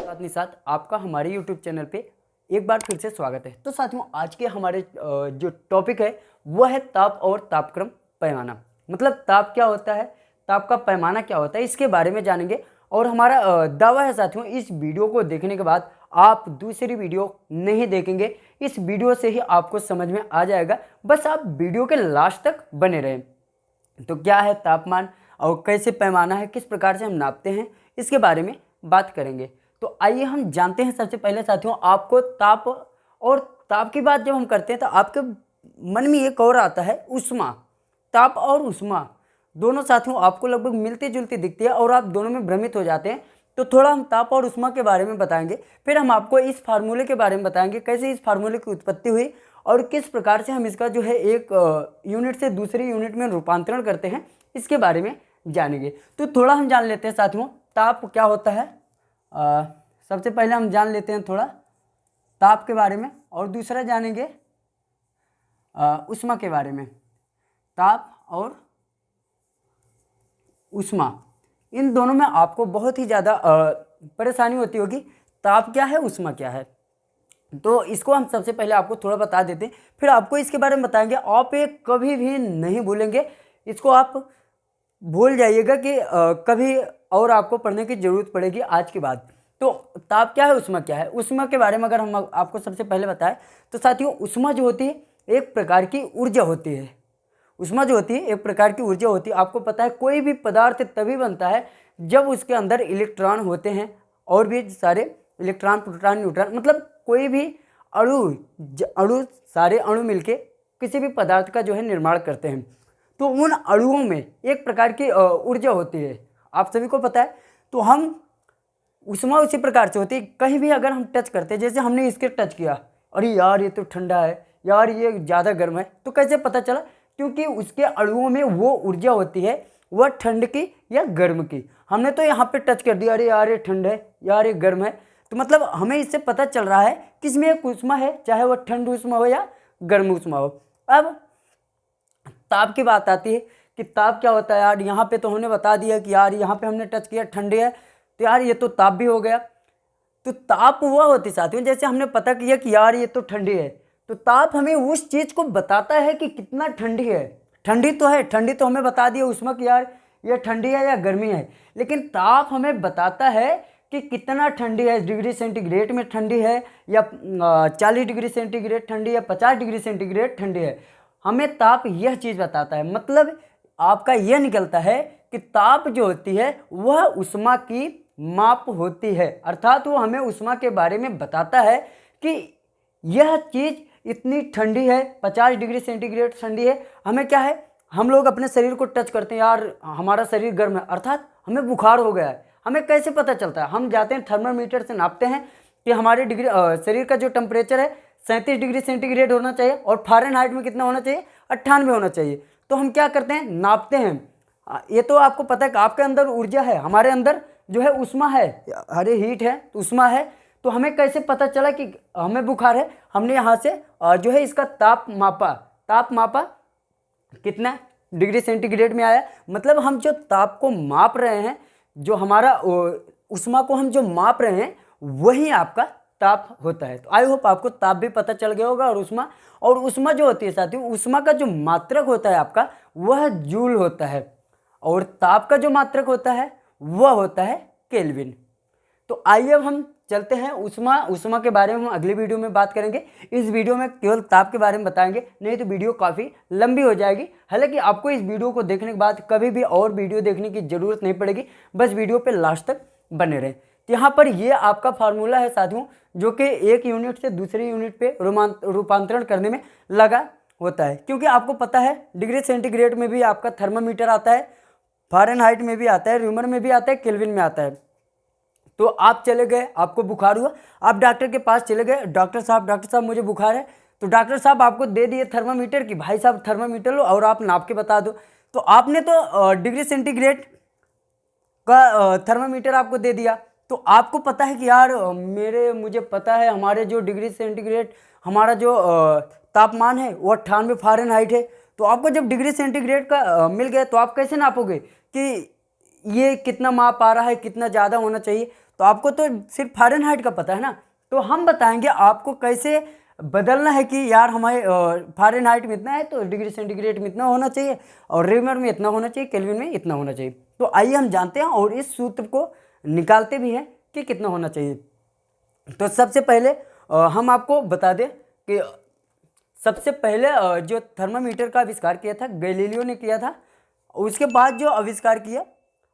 साथ ही साथ आपका हमारे YouTube चैनल पे एक बार फिर से स्वागत है। तो साथियों, आज के हमारे जो टॉपिक है वह है ताप और तापक्रम पैमाना। मतलब ताप क्या होता है, ताप का पैमाना क्या होता है, इसके बारे में जानेंगे। और हमारा दावा है साथियों, इस वीडियो को देखने के बाद आप दूसरी वीडियो नहीं देखेंगे, इस वीडियो से ही आपको समझ में आ जाएगा। बस आप वीडियो के लास्ट तक बने रहें। तो क्या है तापमान और कैसे पैमाना है, किस प्रकार से हम नापते हैं, इसके बारे में बात करेंगे। तो आइए हम जानते हैं। सबसे पहले साथियों, आपको ताप और ताप की बात जब हम करते हैं तो आपके मन में एक और आता है उष्मा। ताप और उष्मा दोनों साथियों आपको लगभग मिलती जुलती दिखती है और आप दोनों में भ्रमित हो जाते हैं। तो थोड़ा हम ताप और उष्मा के बारे में बताएंगे, फिर हम आपको इस फार्मूले के बारे में बताएंगे, कैसे इस फार्मूले की उत्पत्ति हुई और किस प्रकार से हम इसका जो है एक यूनिट से दूसरी यूनिट में रूपांतरण करते हैं, इसके बारे में जानेंगे। तो थोड़ा हम जान लेते हैं साथियों ताप क्या होता है। सबसे पहले हम जान लेते हैं थोड़ा ताप के बारे में और दूसरा जानेंगे उष्मा के बारे में। ताप और उष्मा, इन दोनों में आपको बहुत ही ज़्यादा परेशानी होती होगी। ताप क्या है, उष्मा क्या है, तो इसको हम सबसे पहले आपको थोड़ा बता देते हैं, फिर आपको इसके बारे में बताएंगे। आप ये कभी भी नहीं भूलेंगे, इसको आप भूल जाइएगा कि कभी और आपको पढ़ने की ज़रूरत पड़ेगी आज के बाद। तो ताप क्या है, उष्मा क्या है, उष्मा के बारे में अगर हम आपको सबसे पहले बताएं तो साथियों, उष्मा जो होती है एक प्रकार की ऊर्जा होती है। उष्मा जो होती है एक प्रकार की ऊर्जा होती है। आपको पता है कोई भी पदार्थ तभी बनता है जब उसके अंदर इलेक्ट्रॉन होते हैं और भी सारे इलेक्ट्रॉन, प्रोटॉन, न्यूट्रॉन, मतलब कोई भी अणु सारे अणु मिलके किसी भी पदार्थ का जो है निर्माण करते हैं। तो उन अणुओं में एक प्रकार की ऊर्जा होती है, आप सभी को पता है। तो हम उष्मा उसी प्रकार से होती है। कहीं भी अगर हम टच करते हैं, जैसे हमने इसके टच किया, अरे यार ये तो ठंडा है, यार ये ज़्यादा गर्म है, तो कैसे पता चला? क्योंकि उसके अणुओं में वो ऊर्जा होती है, वह ठंड की या गर्म की। हमने तो यहाँ पे टच कर दिया, अरे यार ये ठंड है, यार ये गर्म है, तो मतलब हमें इससे पता चल रहा है कि इसमें एक उष्मा है, चाहे वह ठंड उष्मा हो या गर्म उष्मा हो। अब ताप की बात आती है कि ताप क्या होता है। यार यहाँ पे तो हमने बता दिया कि यार यहाँ पे हमने टच किया, ठंडे है, तो यार ये तो ताप भी हो गया। तो ताप वह होती साथियों, जैसे हमने पता किया कि यार ये तो ठंडी है, तो ताप हमें उस चीज़ को बताता है कि कितना ठंडी है। ठंडी तो है, ठंडी तो हमें बता दिया उष्मा कि यार ये ठंडी है या गर्मी है, लेकिन ताप हमें बताता है कि कितना ठंडी है। डिग्री सेंटीग्रेड में ठंडी है या 40 डिग्री सेंटीग्रेड ठंडी है, 50 डिग्री सेंटीग्रेड ठंडी है। हमें ताप यह चीज़ बताता है। मतलब आपका यह निकलता है कि ताप जो होती है वह उष्मा की माप होती है, अर्थात वो हमें उष्मा के बारे में बताता है कि यह चीज़ इतनी ठंडी है, 50 डिग्री सेंटीग्रेड ठंडी है। हमें क्या है, हम लोग अपने शरीर को टच करते हैं, यार हमारा शरीर गर्म है, अर्थात हमें बुखार हो गया है। हमें कैसे पता चलता है? हम जाते हैं थर्मामीटर से नापते हैं कि हमारे शरीर का जो टेम्परेचर है 37 डिग्री सेंटीग्रेड होना चाहिए और फ़ारेनहाइट में कितना होना चाहिए, 98 होना चाहिए। तो हम क्या करते हैं, नापते हैं। ये तो आपको पता है कि आपके अंदर ऊर्जा है, हमारे अंदर जो है उष्मा है, अरे हीट है तो उष्मा है। तो हमें कैसे पता चला कि हमें बुखार है? हमने यहाँ से जो है इसका ताप मापा, कितना डिग्री सेंटीग्रेड में आया। मतलब हम जो ताप को माप रहे हैं, जो हमारा उष्मा को हम जो माप रहे हैं, वही आपका ताप होता है। तो आई होप आपको ताप भी पता चल गया होगा। और उष्मा जो होती है साथियों, उष्मा का जो मात्रक होता है आपका, वह जूल होता है, और ताप का जो मात्रक होता है वह होता है केल्विन। तो आइए अब हम चलते हैं उष्मा के बारे में हम अगली वीडियो में बात करेंगे। इस वीडियो में केवल ताप के बारे में बताएंगे, नहीं तो वीडियो काफ़ी लंबी हो जाएगी। हालांकि आपको इस वीडियो को देखने के बाद कभी भी और वीडियो देखने की ज़रूरत नहीं पड़ेगी, बस वीडियो पे लास्ट तक बने रहें। तो यहाँ पर ये आपका फार्मूला है साथियों, जो कि एक यूनिट से दूसरी यूनिट पे रूपांतरण करने में लगा होता है। क्योंकि आपको पता है डिग्री सेंटीग्रेड में भी आपका थर्मामीटर आता है, फ़ारेनहाइट में भी आता है, र्यूमर में भी आता है, केल्विन में आता है। तो आप चले गए, आपको बुखार हुआ, आप डॉक्टर के पास चले गए, डॉक्टर साहब मुझे बुखार है। तो डॉक्टर साहब आपको दे दिए थर्मामीटर कि भाई साहब थर्मामीटर लो और आप नाप के बता दो। तो आपने तो डिग्री सेंटीग्रेड का थर्मामीटर आपको दे दिया, तो आपको पता है कि यार मुझे पता है हमारे जो डिग्री सेंटीग्रेड, हमारा जो तापमान है वो 98 फ़ारेनहाइट है। तो आपको जब डिग्री सेंटीग्रेड का मिल गया, तो आप कैसे नापोगे कि ये कितना माप आ रहा है, कितना ज़्यादा होना चाहिए? तो आपको तो सिर्फ फ़ारेनहाइट का पता है ना, तो हम बताएंगे आपको कैसे बदलना है कि यार हमारे फ़ारेनहाइट में इतना है तो डिग्री सेंटीग्रेड में इतना होना चाहिए, और रेमर में इतना होना चाहिए, केल्विन में इतना होना चाहिए। तो आइए हम जानते हैं और इस सूत्र को निकालते भी हैं कि कितना होना चाहिए। तो सबसे पहले हम आपको बता दें कि सबसे पहले जो थर्मामीटर का आविष्कार किया था गैलीलियो ने किया था, उसके बाद जो आविष्कार किया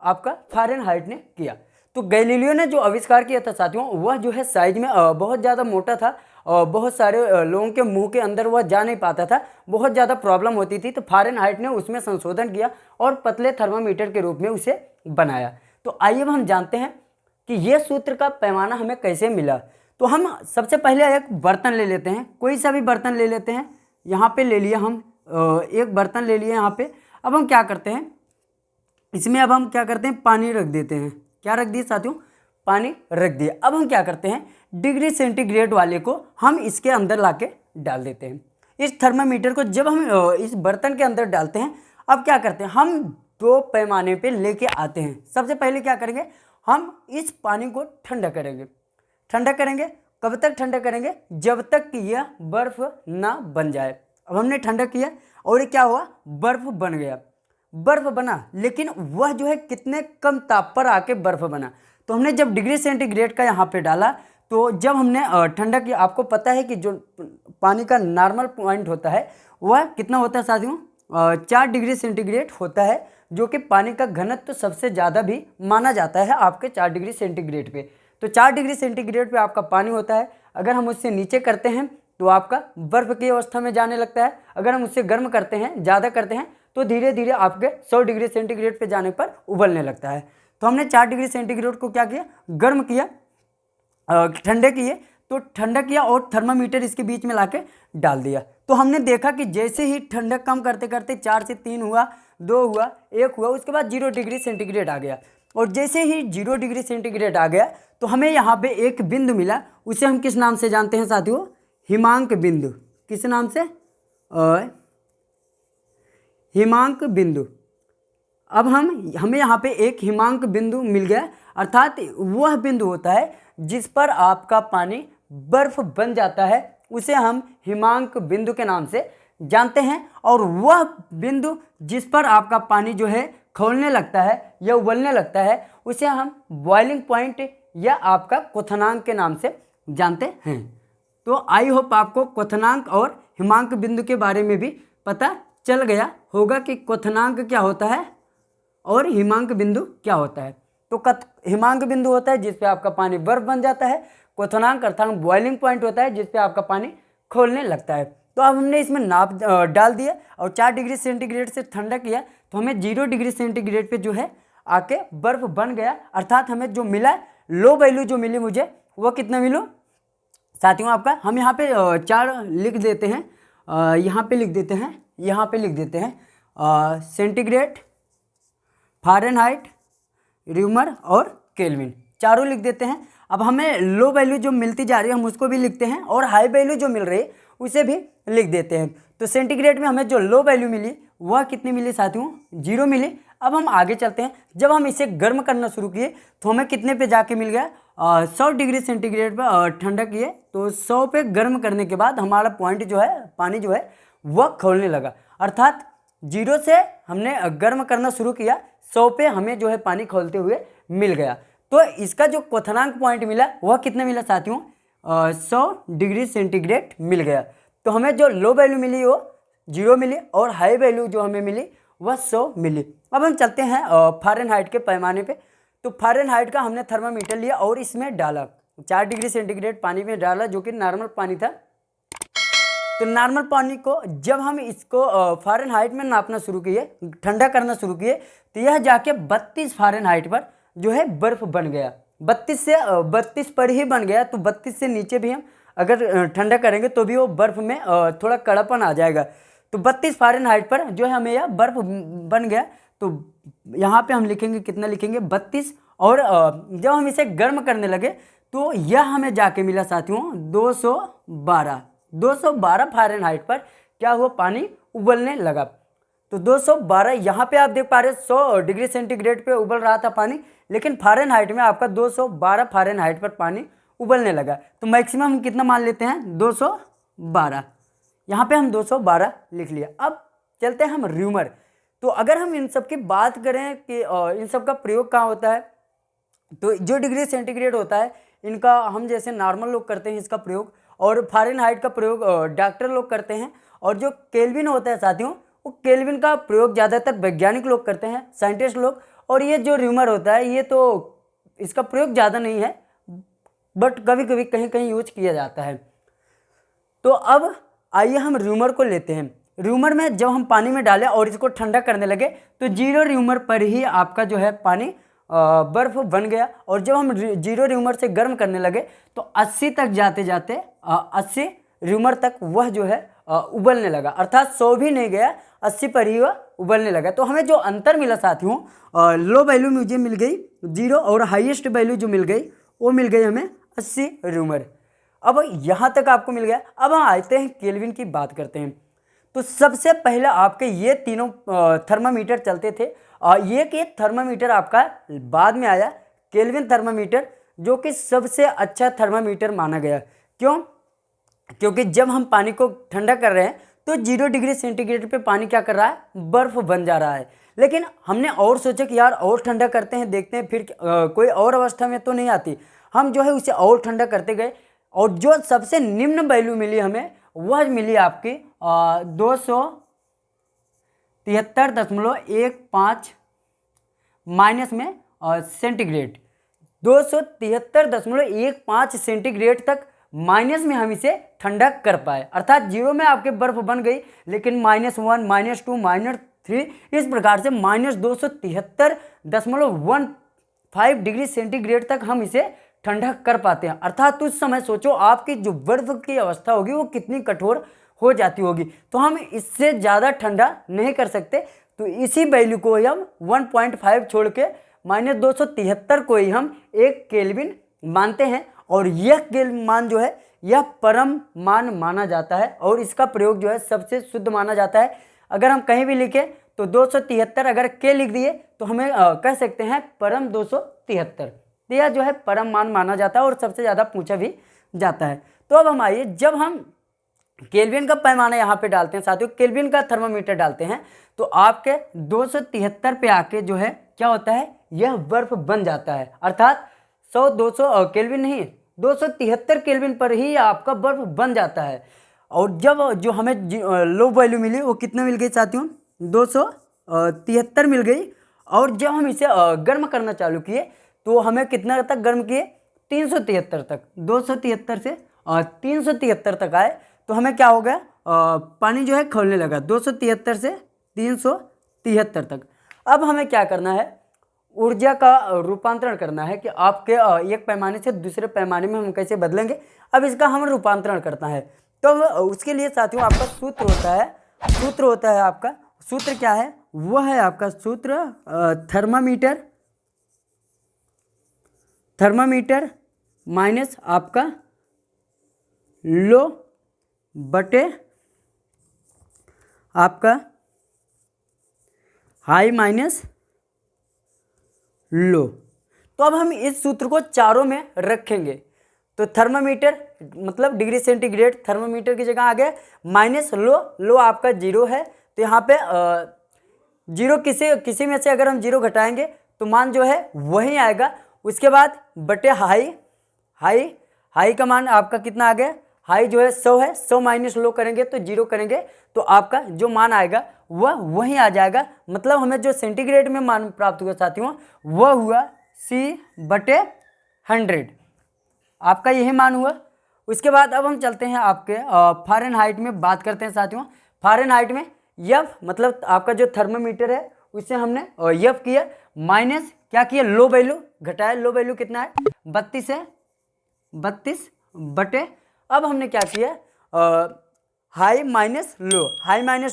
आपका फ़ारेनहाइट ने किया। तो गैलीलियो ने जो आविष्कार किया था साथियों, वह जो है साइज में बहुत ज़्यादा मोटा था और बहुत सारे लोगों के मुंह के अंदर वह जा नहीं पाता था, बहुत ज़्यादा प्रॉब्लम होती थी। तो फ़ारेनहाइट ने उसमें संशोधन किया और पतले थर्मामीटर के रूप में उसे बनाया। तो आइए हम जानते हैं कि यह सूत्र का पैमाना हमें कैसे मिला। तो हम सबसे पहले एक बर्तन ले लेते हैं, कोई सा भी बर्तन ले लेते हैं। यहाँ पे ले लिया हम एक बर्तन ले लिए यहाँ पे। अब हम क्या करते हैं, इसमें अब हम क्या करते हैं, पानी रख देते हैं। क्या रख दिए साथियों, पानी रख दिया। अब हम क्या करते हैं, डिग्री सेंटीग्रेड वाले को हम इसके अंदर लाके डाल देते हैं। इस थर्मामीटर को जब हम इस बर्तन के अंदर डालते हैं, अब क्या करते हैं, हम दो पैमाने पे लेके आते हैं। सबसे पहले क्या करेंगे, हम इस पानी को ठंडा करेंगे। ठंडा करेंगे कब तक ठंडा करेंगे, जब तक कि यह बर्फ़ ना बन जाए। अब हमने ठंडा किया और ये क्या हुआ, बर्फ़ बन गया। बर्फ़ बना, लेकिन वह जो है कितने कम ताप पर आके बर्फ़ बना। तो हमने जब डिग्री सेंटीग्रेड का यहाँ पे डाला, तो जब हमने ठंडा किया, आपको पता है कि जो पानी का नॉर्मल पॉइंट होता है वह कितना होता है साथियों, 4 डिग्री सेंटीग्रेड होता है, जो कि पानी का घनत्व तो सबसे ज़्यादा भी माना जाता है आपके 4 डिग्री सेंटीग्रेड पे। तो 4 डिग्री सेंटीग्रेड पे आपका पानी होता है। अगर हम उससे नीचे करते हैं तो आपका बर्फ़ की अवस्था में जाने लगता है। अगर हम उससे गर्म करते हैं, ज़्यादा करते हैं, तो धीरे धीरे आपके 100 डिग्री सेंटीग्रेड पे जाने पर उबलने लगता है। तो हमने 4 डिग्री सेंटीग्रेड को क्या किया, गर्म किया, ठंडे किए। तो ठंडा किया और थर्मामीटर इसके बीच में लाके डाल दिया। तो हमने देखा कि जैसे ही ठंडक कम करते करते 4 से 3 हुआ, 2 हुआ, 1 हुआ, उसके बाद 0 डिग्री सेंटीग्रेड आ गया। और जैसे ही 0 डिग्री सेंटीग्रेड आ गया तो हमें यहाँ पे एक बिंदु मिला। उसे हम किस नाम से जानते हैं साथियों, हिमांक बिंदु। किस नाम से, हिमांक बिंदु। अब हमें यहाँ पे एक हिमांक बिंदु मिल गया, अर्थात वह बिंदु होता है जिस पर आपका पानी बर्फ बन जाता है, उसे हम हिमांक बिंदु के नाम से जानते हैं। और वह बिंदु जिस पर आपका पानी जो है खौलने लगता है या उबलने लगता है, उसे हम बॉइलिंग पॉइंट या आपका क्वथनांक के नाम से जानते हैं। तो आई होप आपको क्वथनांक और हिमांक बिंदु के बारे में भी पता चल गया होगा कि क्वथनांक क्या होता है और हिमांक बिंदु क्या होता है। तो हिमांक बिंदु होता है जिस पे आपका पानी बर्फ बन जाता है, क्वथनांक अर्थात बॉइलिंग पॉइंट होता है जिस पे आपका पानी खोलने लगता है। तो अब हमने इसमें नाप डाल दिया और 4 डिग्री सेंटीग्रेड से ठंडा किया, तो हमें 0 डिग्री सेंटीग्रेड पे जो है आके बर्फ बन गया। अर्थात हमें जो मिला, लो वैल्यू जो मिली मुझे, वो कितना मिलो साथियों आपका, हम यहाँ पे 4 लिख देते हैं, यहाँ पे लिख देते हैं, यहाँ पे लिख देते हैं सेंटीग्रेड, फ़ारेनहाइट, रेमर और केल्विन, चारों लिख देते हैं। अब हमें लो वैल्यू जो मिलती जा रही है हम उसको भी लिखते हैं और हाई वैल्यू जो मिल रही है उसे भी लिख देते हैं। तो सेंटीग्रेड में हमें जो लो वैल्यू मिली वह कितनी मिली साथियों, 0 मिली। अब हम आगे चलते हैं, जब हम इसे गर्म करना शुरू किए तो हमें कितने पे जाके मिल गया, 100 डिग्री सेंटीग्रेड पर ठंडा किए तो 100 पे गर्म करने के बाद हमारा पॉइंट जो है, पानी जो है वह खोलने लगा। अर्थात 0 से हमने गर्म करना शुरू किया, 100 पे हमें जो है पानी खोलते हुए मिल गया। तो इसका जो क्वथनांक पॉइंट मिला वह कितना मिला साथियों, 100 डिग्री सेंटीग्रेड मिल गया। तो हमें जो लो वैल्यू मिली वो 0 मिली और हाई वैल्यू जो हमें मिली वह 100 मिली। अब हम चलते हैं फ़ारेनहाइट के पैमाने पे। तो फ़ारेनहाइट का हमने थर्मामीटर लिया और इसमें डाला, 4 डिग्री सेंटीग्रेड पानी में डाला जो कि नॉर्मल पानी था। तो नॉर्मल पानी को जब हम इसको फ़ारेनहाइट में नापना शुरू किए, ठंडा करना शुरू किए, तो यह जाके 32 फ़ारेनहाइट पर जो है बर्फ़ बन गया। 32 पर ही बन गया। तो 32 से नीचे भी हम अगर ठंडा करेंगे तो भी वो बर्फ़ में थोड़ा कड़ापन आ जाएगा। तो 32 फ़ारेनहाइट पर जो है हमें यह बर्फ़ बन गया। तो यहाँ पे हम लिखेंगे, कितना लिखेंगे, 32। और जब हम इसे गर्म करने लगे तो यह हमें जाके मिला साथियों 212 फ़ारेनहाइट पर क्या हुआ, पानी उबलने लगा। तो 212 यहाँ पे आप देख पा रहे हैं 100 डिग्री सेंटीग्रेड पे उबल रहा था पानी, लेकिन फ़ारेनहाइट में आपका 212 फ़ारेनहाइट पर पानी उबलने लगा। तो मैक्सिमम हम कितना मान लेते हैं 212, यहाँ पे हम 212 लिख लिया। अब चलते हैं हम र्यूमर। तो अगर हम इन सब की बात करें कि इन सब का प्रयोग कहाँ होता है, तो जो डिग्री सेंटीग्रेड होता है इनका हम जैसे नॉर्मल लोग करते हैं इसका प्रयोग, और फ़ारेनहाइट का प्रयोग डॉक्टर लोग करते हैं, और जो केल्विन होता है साथियों वो केल्विन का प्रयोग ज़्यादातर वैज्ञानिक लोग करते हैं, साइंटिस्ट लोग। और ये जो र्यूमर होता है ये तो इसका प्रयोग ज़्यादा नहीं है, बट कभी कभी कहीं कहीं यूज किया जाता है। तो अब आइए हम र्यूमर को लेते हैं। र्यूमर में जब हम पानी में डालें और इसको ठंडा करने लगे तो 0 र्यूमर पर ही आपका जो है पानी बर्फ बन गया, और जब हम 0 र्यूमर से गर्म करने लगे तो 80 तक जाते जाते 80 र्यूमर तक वह जो है उबलने लगा, अर्थात 100 भी नहीं गया, 80 पर ही वह उबलने लगा। तो हमें जो अंतर मिला साथियों, लो वैल्यू मुझे मिल गई 0 और हाईएस्ट वैल्यू जो मिल गई वो मिल गई हमें 80 र्यूमर। अब यहाँ तक आपको मिल गया। अब हम आते हैं केल्विन की बात करते हैं। तो सबसे पहले आपके ये तीनों थर्मामीटर चलते थे, ये थर्मामीटर आपका बाद में आया केल्विन थर्मामीटर, जो कि सबसे अच्छा थर्मामीटर माना गया। क्यों? क्योंकि जब हम पानी को ठंडा कर रहे हैं तो 0 डिग्री सेंटीग्रेड पे पानी क्या कर रहा है, बर्फ बन जा रहा है। लेकिन हमने और सोचा कि यार और ठंडा करते हैं, देखते हैं फिर कोई और अवस्था में तो नहीं आती। हम जो है उसे और ठंडा करते गए, और जो सबसे निम्न वैल्यू मिली हमें वह मिली आपकी 273.15 माइनस में सेंटीग्रेड, 273.15 सेंटीग्रेड तक माइनस में हम इसे ठंडा कर पाए। अर्थात 0 में आपके बर्फ बन गई, लेकिन -1, -2, -3 इस प्रकार से -273.15 डिग्री सेंटीग्रेड तक हम इसे ठंडा कर पाते हैं। अर्थात उस समय सोचो आपकी जो बर्फ की अवस्था होगी वो कितनी कठोर हो जाती होगी। तो हम इससे ज़्यादा ठंडा नहीं कर सकते, तो इसी वैल्यू को ही हम 1.5 छोड़ के -273 को ही हम 1 केल्विन मानते हैं, और यह केल्विन मान जो है यह परम मान माना जाता है, और इसका प्रयोग जो है सबसे शुद्ध माना जाता है। अगर हम कहीं भी लिखें तो 273 अगर के लिख दिए तो हमें कह सकते हैं परम 273, तो यह जो है परम मान माना जाता है और सबसे ज़्यादा पूछा भी जाता है। तो अब हम आइए, जब हम केल्विन का पैमाना यहाँ पे डालते हैं साथियों, केल्विन का थर्मामीटर डालते हैं, तो आपके 273 पे आके जो है क्या होता है, यह बर्फ बन जाता है। अर्थात 200 केल्विन नहीं, 273 केल्विन पर ही आपका बर्फ बन जाता है। और जब जो हमें लो वैल्यू मिली वो कितना मिल गई साथियों, 273 मिल गई। और जब हम इसे गर्म करना चालू किए तो हमें कितना तक गर्म किए, 373 तक, 273 से 373 तक आए, तो हमें क्या हो गया, पानी जो है खौलने लगा 273 से 373 तक। अब हमें क्या करना है, ऊर्जा का रूपांतरण करना है कि आपके एक पैमाने से दूसरे पैमाने में हम कैसे बदलेंगे। अब इसका हम रूपांतरण करना है, तो उसके लिए साथियों आपका सूत्र होता है आपका सूत्र क्या है, वह है आपका सूत्र थर्मामीटर माइनस आपका लो बटे आपका हाई माइनस लो। तो अब हम इस सूत्र को चारों में रखेंगे, तो थर्मामीटर मतलब डिग्री सेंटीग्रेड, थर्मामीटर की जगह आ गया माइनस लो आपका 0 है, तो यहाँ पे 0 किसी में से अगर हम 0 घटाएंगे तो मान जो है वही आएगा। उसके बाद बटे हाई का मान आपका कितना आ गया, हाई जो है 100 है, 100 माइनस लो करेंगे तो 0 करेंगे तो आपका जो मान आएगा वह वहीं आ जाएगा। मतलब हमें जो सेंटीग्रेड में मान प्राप्त हुआ साथियों वह हुआ C/100, आपका यही मान हुआ। उसके बाद अब हम चलते हैं आपके फ़ारेनहाइट में बात करते हैं साथियों। फ़ारेनहाइट में एफ मतलब आपका जो थर्मामीटर है उससे हमने एफ किया, माइनस क्या किया, लो वैल्यू घटाया, लो वैल्यू कितना है 32 है, 32 बटे अब हमने क्या किया, हाई माइनस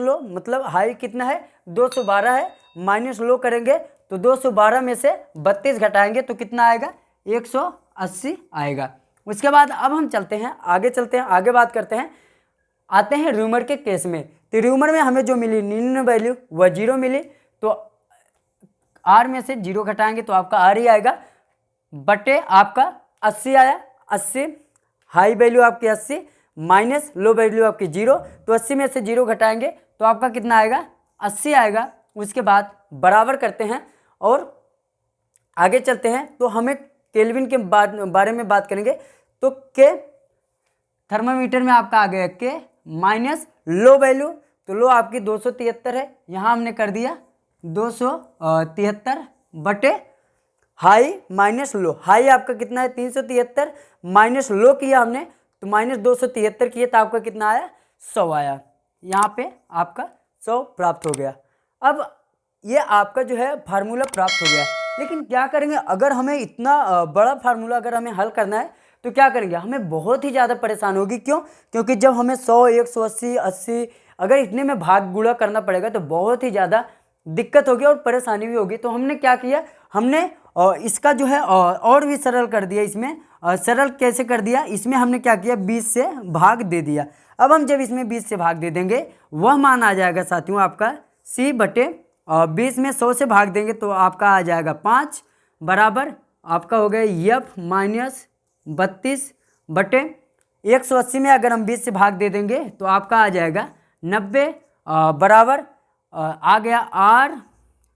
लो मतलब हाई कितना है 212 है, माइनस लो करेंगे तो 212 में से 32 घटाएंगे तो कितना आएगा 180 आएगा। उसके बाद अब हम आगे बात करते हैं, आते हैं र्यूमर के केस में। त्रिउमर में हमें जो मिली निम्न वैल्यू वह 0 मिली, तो R में से 0 घटाएंगे तो आपका R ही आएगा, बटे आपका 80 आया, 80 हाई वैल्यू आपकी 80 माइनस लो वैल्यू आपकी 0, तो 80 में से 0 घटाएंगे तो आपका कितना आएगा, 80 आएगा। उसके बाद बराबर करते हैं और आगे चलते हैं, तो हमें केल्विन के बारे में बात करेंगे। तो के थर्मामीटर में आपका आ गया के माइनस लो वैल्यू, तो लो आपकी 273 है, यहाँ हमने कर दिया 273 बटे हाई माइनस लो, हाई आपका कितना है 373 माइनस लो किया हमने तो माइनस 273 किया तो आपका कितना आया 100 आया, यहाँ पे आपका 100 प्राप्त हो गया। अब ये आपका जो है फार्मूला प्राप्त हो गया, लेकिन क्या करेंगे अगर हमें इतना बड़ा फार्मूला अगर हमें हल करना है तो क्या करेंगे, हमें बहुत ही ज़्यादा परेशान होगी। क्यों? क्योंकि जब हमें 100 180 80 अगर इतने में भाग गुणा करना पड़ेगा तो बहुत ही ज़्यादा दिक्कत होगी और परेशानी भी होगी। तो हमने क्या किया, हमने इसका जो है और भी सरल कर दिया। इसमें सरल कैसे कर दिया, इसमें हमने क्या किया 20 से भाग दे दिया। अब हम जब इसमें 20 से भाग दे देंगे वह मान आ जाएगा साथियों आपका C बटे 20 में 100 से भाग देंगे तो आपका आ जाएगा 5 बराबर आपका हो गया F माइनस 32 बटे 180 में अगर हम 20 से भाग दे देंगे तो आपका आ जाएगा 90 बराबर आ गया R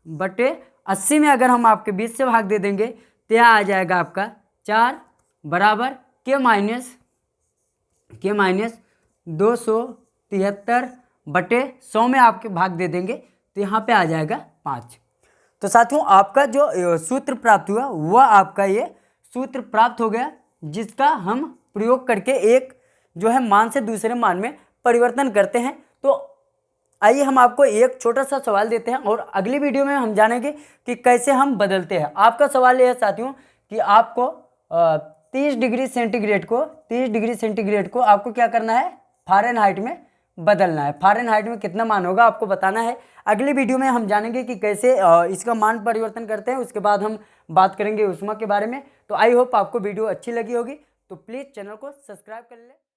बटे 80 में अगर हम आपके 20 से भाग दे देंगे तो यहाँ आ जाएगा आपका 4 बराबर के माइनस 273 बटे 100 में आपके भाग दे देंगे तो यहाँ पे आ जाएगा 5। तो साथियों आपका जो सूत्र प्राप्त हुआ वह आपका ये सूत्र प्राप्त हो गया, जिसका हम प्रयोग करके एक जो है मान से दूसरे मान में परिवर्तन करते हैं। तो आइए हम आपको एक छोटा सा सवाल देते हैं और अगली वीडियो में हम जानेंगे कि कैसे हम बदलते हैं। आपका सवाल यह है साथियों कि आपको 30 डिग्री सेंटीग्रेड को आपको क्या करना है, फ़ारेनहाइट में बदलना है। फ़ारेनहाइट में कितना मान होगा आपको बताना है। अगली वीडियो में हम जानेंगे कि कैसे इसका मान परिवर्तन करते हैं। उसके बाद हम बात करेंगे ऊष्मा के बारे में। तो आई होप आपको वीडियो अच्छी लगी होगी, तो प्लीज़ चैनल को सब्सक्राइब कर लें।